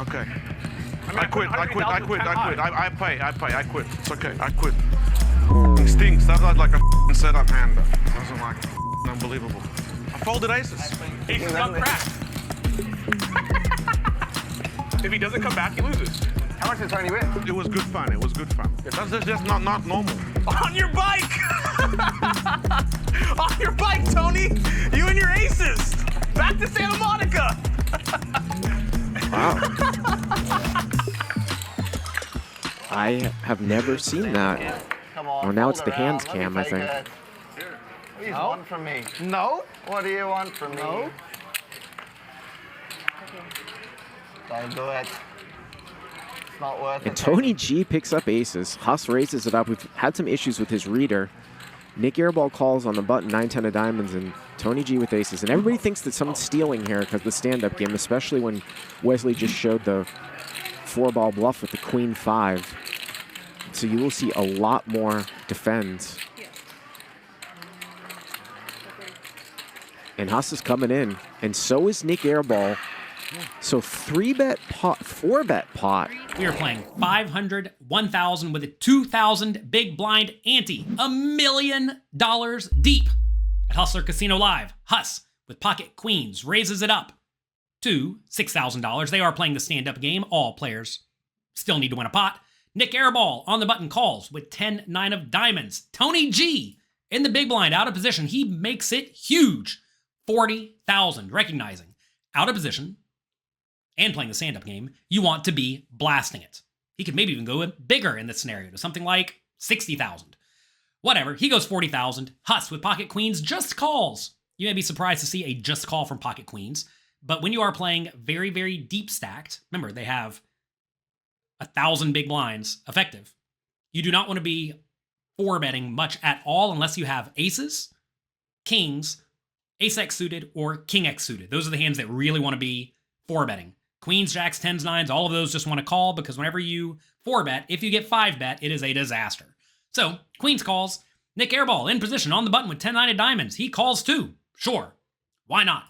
Okay. I I quit. I quit. I quit. I quit. I pay. I quit. It's okay. I quit. It stinks. That's like a setup hand. That was like unbelievable. I folded aces. Aces got cracked. If he doesn't come back, he loses. How much did Tony win? It was good fun. It was good fun. That's just not normal. On your bike! On your bike, Tony! You and your aces! Back to Santa Monica! Wow. I have never seen that. Come on. Oh, now it's hold the hands around. Let cam, me I take think. it. What do you want from me? No. What do you want from me? No. Don't do it. It's not worth And it. Tony G picks up aces. Huss raises it up. We've had some issues with his reader. Nik Airball calls on the button, 9-10 of diamonds, and Tony G with aces. And everybody thinks that someone's stealing here because of the stand-up game, especially when Wesley just showed the 4-ball bluff with the queen 5. So you will see a lot more defends. And Huss is coming in, and so is Nik Airball. So 3-bet pot, 4-bet pot. We are playing 500, 1,000 with a 2,000 big blind ante, $1 million deep at Hustler Casino Live. Huss with pocket queens raises it up to $6,000. They are playing the stand-up game. All players still need to win a pot. Nik Airball on the button calls with 10-9 of diamonds. Tony G in the big blind out of position. He makes it huge. 40,000, recognizing out of position and playing the stand-up game, you want to be blasting it. He could maybe even go bigger in this scenario to something like 60,000. Whatever, he goes 40,000. Huss with pocket queens just calls. You may be surprised to see a just call from pocket queens, but when you are playing very, very deep stacked, remember they have 1,000 big blinds effective. You do not want to be 4-betting much at all unless you have aces, kings, ace-x suited, or king-x suited. Those are the hands that really want to be 4-betting. Queens, jacks, 10s, 9s, all of those just want to call because whenever you 4-bet, if you get 5-bet, it is a disaster. So, Queens calls. Nik Airball in position on the button with 10-9 of diamonds. He calls too. Sure. Why not?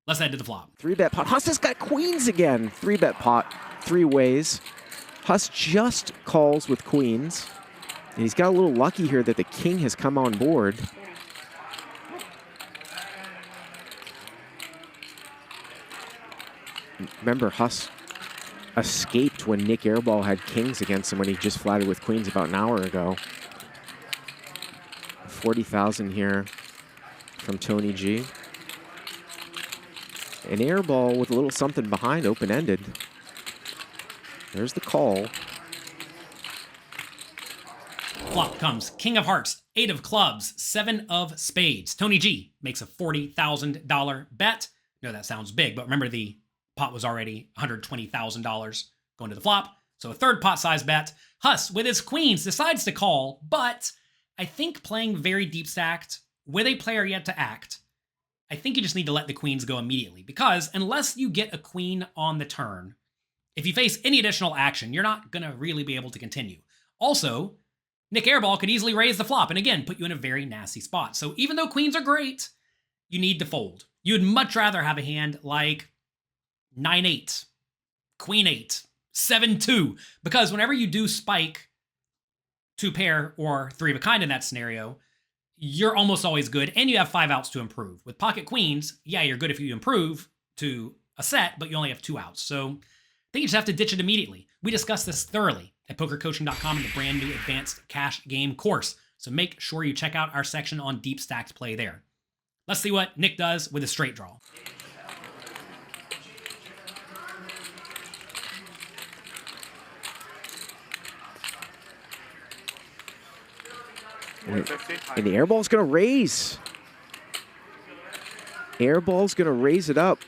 Let's head to the flop. 3-bet pot. Huss has got queens again. 3-bet pot, 3 ways. Huss just calls with queens. And he's got a little lucky here that the king has come on board. Remember, Huss escaped when Nik Airball had kings against him when he just flatted with queens about an hour ago. 40,000 here from Tony G. An Airball with a little something behind, open-ended. There's the call. Flop comes King of Hearts, 8 of clubs, 7 of spades. Tony G makes a $40,000 bet. No, that sounds big, but remember the pot was already $120,000 going to the flop. So a third pot size bet. Huss, with his queens, decides to call, but I think playing very deep stacked with a player yet to act, I think you just need to let the queens go immediately because unless you get a queen on the turn, if you face any additional action, you're not going to really be able to continue. Also, Nik Airball could easily raise the flop and again, put you in a very nasty spot. So even though queens are great, you need to fold. You would much rather have a hand like 9-8, Queen 8, 7-2, because whenever you do spike 2 pair or 3 of a kind in that scenario, you're almost always good, and you have 5 outs to improve. With pocket queens, yeah, you're good if you improve to a set, but you only have 2 outs. So I think you just have to ditch it immediately. We discussed this thoroughly at pokercoaching.com in the brand new advanced cash game course. So make sure you check out our section on deep stacked play there. Let's see what Nik does with a straight draw. And the Airball's going to raise. Airball's going to raise it up.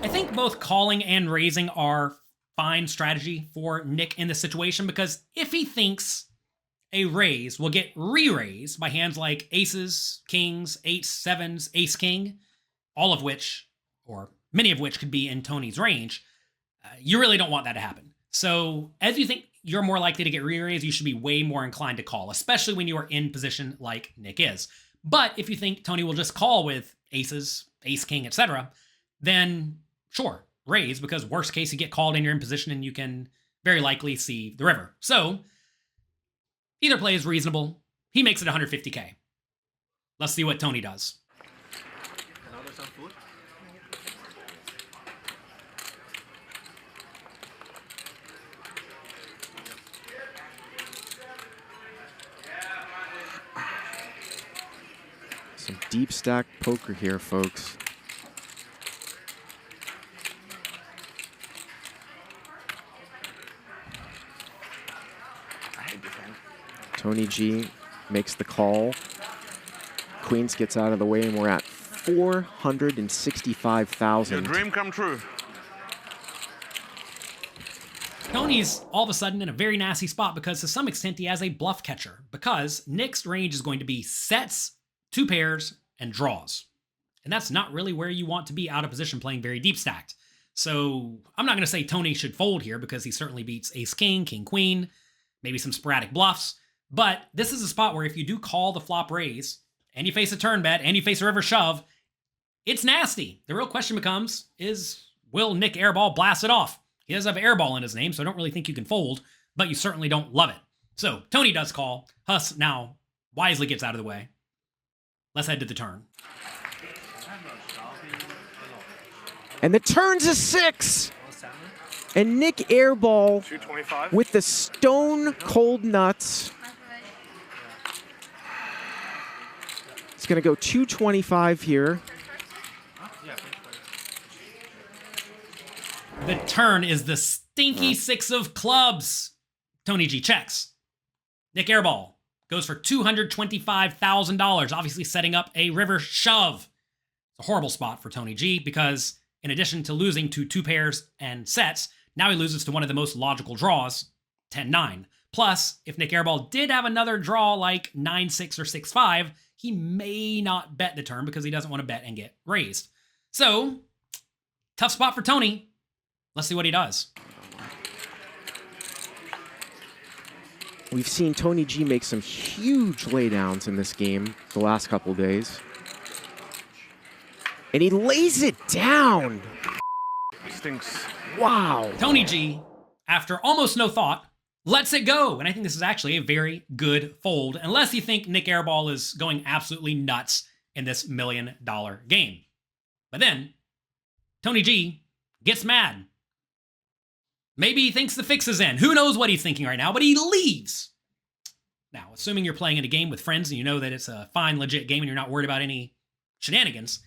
I think both calling and raising are fine strategy for Nik in this situation because if he thinks a raise will get re-raised by hands like aces, kings, 8s, 7s, ace, king, all of which, or many of which could be in Tony's range, you really don't want that to happen. So as you think you're more likely to get re-raised, you should be way more inclined to call, especially when you are in position like Nik is. But if you think Tony will just call with aces, ace, king, etc., then sure, raise, because worst case you get called and you're in position and you can very likely see the river. So either play is reasonable. He makes it 150K. Let's see what Tony does. Some deep stack poker here, folks. Tony G makes the call. Queens gets out of the way, and we're at 465,000. Your dream come true. Tony's all of a sudden in a very nasty spot because to some extent he has a bluff catcher, because Nick's range is going to be sets, two pairs, and draws. And that's not really where you want to be out of position playing very deep stacked. So I'm not going to say Tony should fold here because he certainly beats ace king, king queen, maybe some sporadic bluffs. But this is a spot where if you do call the flop raise, and you face a turn bet, and you face a river shove, it's nasty. The real question becomes, will Nik Airball blast it off? He does have Airball in his name, so I don't really think you can fold, but you certainly don't love it. So Tony does call. Huss now wisely gets out of the way. Let's head to the turn. And the turn's a 6. And Nik Airball 225 with the stone cold nuts. It's going to go 225 here. The turn is the stinky 6 of clubs. Tony G checks. Nik Airball goes for $225,000, obviously setting up a river shove. It's a horrible spot for Tony G because in addition to losing to two pairs and sets, now he loses to one of the most logical draws, 10-9. Plus, if Nik Airball did have another draw like 9-6 or 6-5, he may not bet the turn because he doesn't want to bet and get raised. So, tough spot for Tony. Let's see what he does. We've seen Tony G make some huge laydowns in this game the last couple days. And he lays it down. Stinks. Wow. Tony G, after almost no thought, lets it go. And I think this is actually a very good fold, unless you think Nik Airball is going absolutely nuts in this $1 million game. But then, Tony G gets mad. Maybe he thinks the fix is in. Who knows what he's thinking right now, but he leaves. Now, assuming you're playing in a game with friends and you know that it's a fine, legit game and you're not worried about any shenanigans,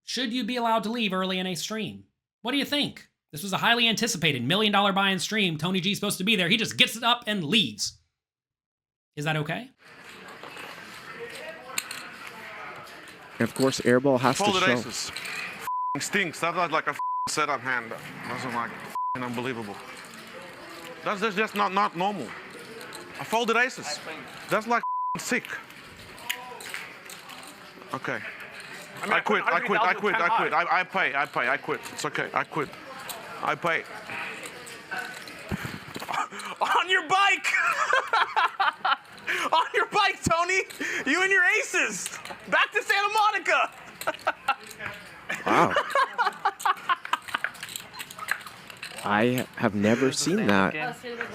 should you be allowed to leave early in a stream? What do you think? This was a highly anticipated $1 million buy-in stream. Tony G's supposed to be there. He just gets it up and leaves. Is that okay? And of course, Airball has to Folded show. aces. Stinks. That's like a setup hand. Doesn't like it. Unbelievable. That's just not normal. I folded aces. That's like sick. Okay. I quit. I quit. I quit. I quit. I pay. I quit. It's okay. I quit. I pay. On your bike! On your bike, Tony! You and your aces! Back to Santa Monica! Wow. I have never seen that.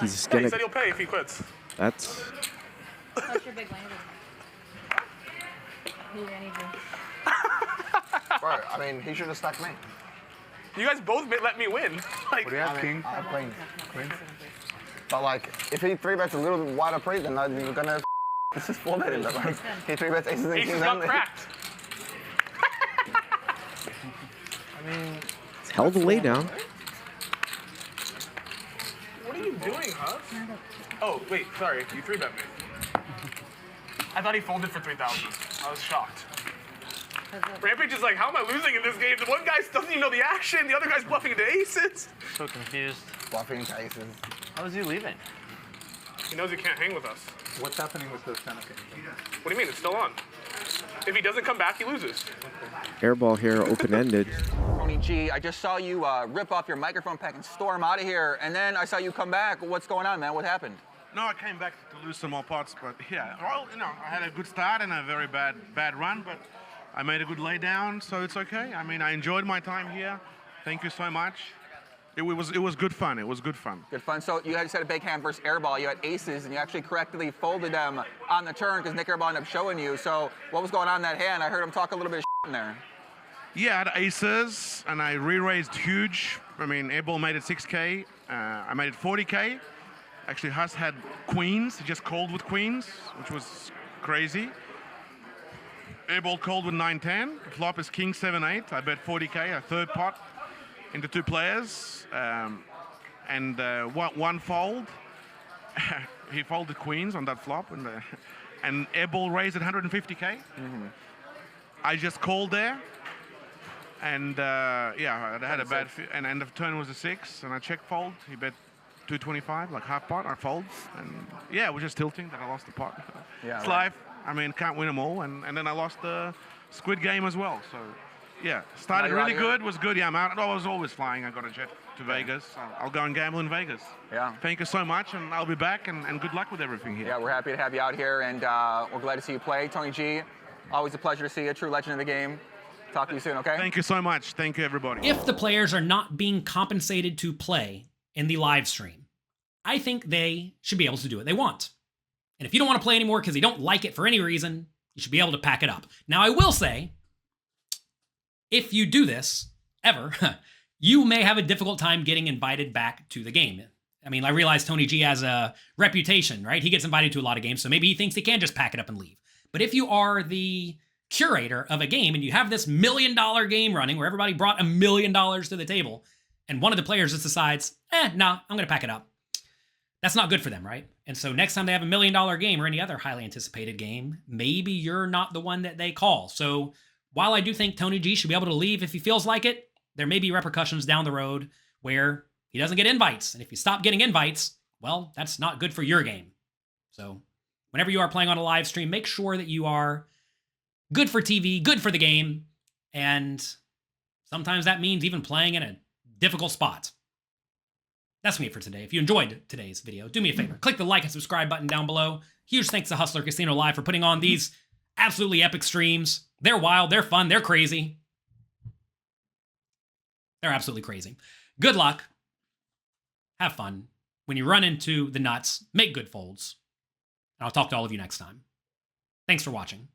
He's He gonna. said he'll pay if he quits. That's. What's your big land? Who do I need to? Bro, I mean, he should have stuck me. You guys both let me win. Like, What do you have, King? I have Queen. But like, if he 3-bets a little bit wider pre, then you're gonna this is 4-bet him. But like, he 3-bets aces and aces kings got only. cracked. I mean, It's held the lay down. What are you doing, huh? Oh, wait, sorry. You 3-bet me. I thought he folded for 3,000. I was shocked. Rampage is like, how am I losing in this game? The one guy doesn't even know the action. The other guy's bluffing into aces. So confused. bluffing into aces. How is he leaving? He knows he can't hang with us. What's happening with the Seneca? What do you mean? It's still on. If he doesn't come back, he loses. Airball here, open-ended. Tony G, I just saw you rip off your microphone pack and storm out of here, and then I saw you come back. What's going on, man? What happened? No, I came back to lose some more pots, but yeah, well, I had a good start and a very bad run, but I made a good lay down, so it's okay. I mean, I enjoyed my time here. Thank you so much. It was good fun. It was good fun. Good fun. So you just had a big hand versus airball. You had aces, and you actually correctly folded them on the turn because Nik Airball ended up showing you. So what was going on in that hand? I heard him talk a little bit of in there. Yeah, I had aces, and I re-raised huge. I mean, Airball made it 6K. I made it 40K. Actually, Huss had queens. He just called with queens, which was crazy. Airball called with 9-10. The flop is king 7-8. I bet 40K, a third pot into two players. And one fold. He folded queens on that flop, and Airball raised at 150K. I just called there. And yeah, I had a bad, and end of turn was a 6, and I check fold. He bet 225, like half pot. I fold, and yeah, it was just tilting that I lost the pot. Yeah, it's right. life. I mean, can't win them all, and then I lost the squid game as well. So yeah, started really good. Was good. Yeah, I'm out. I was always flying. I got a jet to Vegas. I'll go and gamble in Vegas. Yeah. Thank you so much, and I'll be back. And good luck with everything here. Yeah, we're happy to have you out here, and we're glad to see you play. Tony G, always a pleasure to see you. True legend of the game. Talk to you soon, okay? Thank you so much. Thank you, everybody. If the players are not being compensated to play in the live stream, I think they should be able to do what they want. And if you don't want to play anymore because you don't like it for any reason, you should be able to pack it up. Now, I will say, if you do this, ever, you may have a difficult time getting invited back to the game. I mean, I realize Tony G has a reputation, right? He gets invited to a lot of games, so maybe he thinks he can just pack it up and leave. But if you are the curator of a game and you have this $1 million game running where everybody brought $1 million to the table and one of the players just decides, nah, I'm going to pack it up. That's not good for them, right? And so next time they have $1 million game or any other highly anticipated game, maybe you're not the one that they call. So while I do think Tony G should be able to leave if he feels like it, there may be repercussions down the road where he doesn't get invites. And if you stop getting invites, well, that's not good for your game. So whenever you are playing on a live stream, make sure that you are good for TV, good for the game, and sometimes that means even playing in a difficult spot. That's me for today. If you enjoyed today's video, do me a favor. Click the like and subscribe button down below. Huge thanks to Hustler Casino Live for putting on these absolutely epic streams. They're wild, they're fun, they're crazy. They're absolutely crazy. Good luck. Have fun. When you run into the nuts, make good folds. And I'll talk to all of you next time. Thanks for watching.